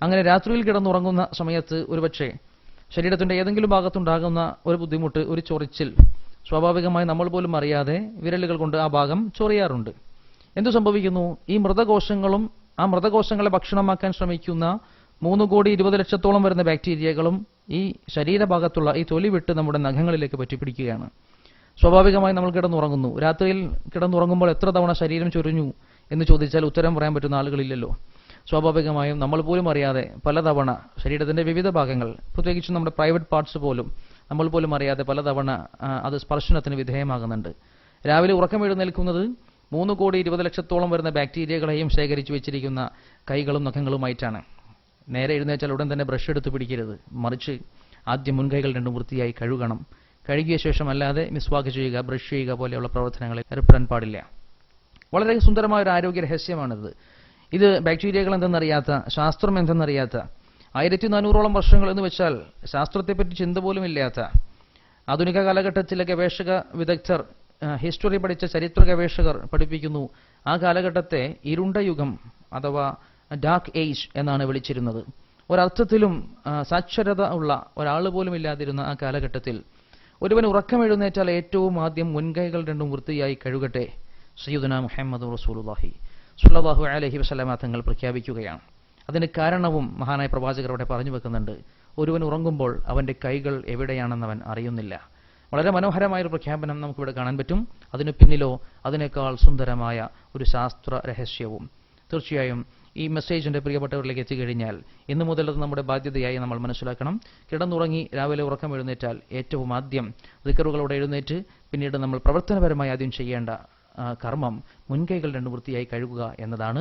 അങ്ങനെ രാത്രിയിൽ കിടന്നുറങ്ങുന്ന സമയത്ത് ഒരുപക്ഷെ ശരീരത്തിന്റെ ഏതെങ്കിലും ഭാഗത്തുണ്ടാകുന്ന ഒരു ബുദ്ധിമുട്ട്, ഒരു ചൊറിച്ചിൽ സ്വാഭാവികമായി നമ്മൾ പോലും അറിയാതെ വിരലുകൾ കൊണ്ട് ആ ഭാഗം ചൊറിയാറുണ്ട്. എന്തു സംഭവിക്കുന്നു? ഈ മൃതകോശങ്ങളും ആ മൃതകോശങ്ങളെ ഭക്ഷണമാക്കാൻ ശ്രമിക്കുന്ന 3,20,00,000 വരുന്ന ബാക്ടീരിയകളും ഈ ശരീരഭാഗത്തുള്ള ഈ തൊലി വിട്ട് നമ്മുടെ നഖങ്ങളിലേക്ക് പറ്റിപ്പിടിക്കുകയാണ്. സ്വാഭാവികമായി നമ്മൾ കിടന്നുറങ്ങുന്നു. രാത്രിയിൽ കിടന്നുറങ്ങുമ്പോൾ എത്ര തവണ ശരീരം ചൊരിഞ്ഞു എന്ന് ചോദിച്ചാൽ ഉത്തരം പറയാൻ പറ്റുന്ന ആളുകളില്ലല്ലോ. സ്വാഭാവികമായും നമ്മൾ പോലും അറിയാതെ പലതവണ ശരീരത്തിന്റെ വിവിധ ഭാഗങ്ങൾ, പ്രത്യേകിച്ച് നമ്മുടെ പ്രൈവറ്റ് പാർട്സ് പോലും നമ്മൾ പോലും അറിയാതെ പലതവണ അത് സ്പർശനത്തിന് വിധേയമാകുന്നുണ്ട്. രാവിലെ ഉറക്കം എഴുന്നേൽക്കുന്നത് 3,20,00,000 വരുന്ന ബാക്ടീരിയകളെയും ശേഖരിച്ചു വെച്ചിരിക്കുന്ന കൈകളും നഖങ്ങളുമായിട്ടാണ്. നേരെ എഴുന്നേറ്റാൽ ഉടൻ തന്നെ ബ്രഷ് എടുത്ത് പിടിക്കരുത്, മറിച്ച് ആദ്യം മുൻകൈകൾ രണ്ടും വൃത്തിയായി കഴുകണം. കഴുകിയ ശേഷം അല്ലാതെ മിസ്വാക്ക് ചെയ്യുക, ബ്രഷ് ചെയ്യുക പോലെയുള്ള പ്രവർത്തനങ്ങളിൽ ഏർപ്പെടാൻ പാടില്ല. വളരെ സുന്ദരമായ ഒരു ആരോഗ്യ രഹസ്യമാണിത്. ഇത് ബാക്ടീരിയകൾ എന്തെന്നറിയാത്ത, ശാസ്ത്രം എന്തെന്നറിയാത്ത, 1400ഓളം വർഷങ്ങൾ എന്ന് വെച്ചാൽ ശാസ്ത്രത്തെപ്പറ്റി ചിന്ത പോലും ഇല്ലാത്ത ആധുനിക കാലഘട്ടത്തിലെ ഗവേഷക വിദഗ്ധർ, ഹിസ്റ്ററി പഠിച്ച ചരിത്ര ഗവേഷകർ പഠിപ്പിക്കുന്നു, ആ കാലഘട്ടത്തെ ഇരുണ്ട യുഗം അഥവാ ഡാർക്ക് ഏജ് എന്നാണ് വിളിച്ചിരുന്നത്. ഒരർത്ഥത്തിലും സാക്ഷരത ഉള്ള ഒരാൾ പോലും ഇല്ലാതിരുന്ന ആ കാലഘട്ടത്തിൽ ഒരുവൻ ഉറക്കം എഴുന്നേറ്റാൽ ഏറ്റവും ആദ്യം മുൻകൈകൾ രണ്ടും വൃത്തിയായി കഴുകട്ടെ സയ്യിദുനാ മുഹമ്മദ് റസൂലുള്ളാഹി സ്വല്ലല്ലാഹു അലൈഹി വസല്ലമ തങ്ങൾ പ്രഖ്യാപിക്കുകയാണ്. അതിന് കാരണവും മഹാനായ പ്രവാചകർ അവിടെ പറഞ്ഞു വെക്കുന്നുണ്ട്. ഒരുവൻ ഉറങ്ങുമ്പോൾ അവന്റെ കൈകൾ എവിടെയാണെന്ന് അവൻ അറിയുന്നില്ല. വളരെ മനോഹരമായൊരു പ്രഖ്യാപനം നമുക്കിവിടെ കാണാൻ പറ്റും. അതിനു പിന്നിലോ അതിനേക്കാൾ സുന്ദരമായ ഒരു ശാസ്ത്ര രഹസ്യവും. തീർച്ചയായും ഈ മെസ്സേജ് എൻ്റെ പ്രിയപ്പെട്ടവരിലേക്ക് എത്തിക്കഴിഞ്ഞാൽ ഇന്നു മുതൽ അത് നമ്മുടെ ബാധ്യതയായി നമ്മൾ മനസ്സിലാക്കണം. കിടന്നുറങ്ങി രാവിലെ ഉറക്കം എഴുന്നേറ്റാൽ ഏറ്റവും ആദ്യം ദിക്റുകളോടെ എഴുന്നേറ്റ് പിന്നീട് നമ്മൾ പ്രവർത്തനപരമായി ആദ്യം ചെയ്യേണ്ട കർമ്മം മുൻകൈകൾ രണ്ടും വൃത്തിയായി കഴുകുക എന്നതാണ്.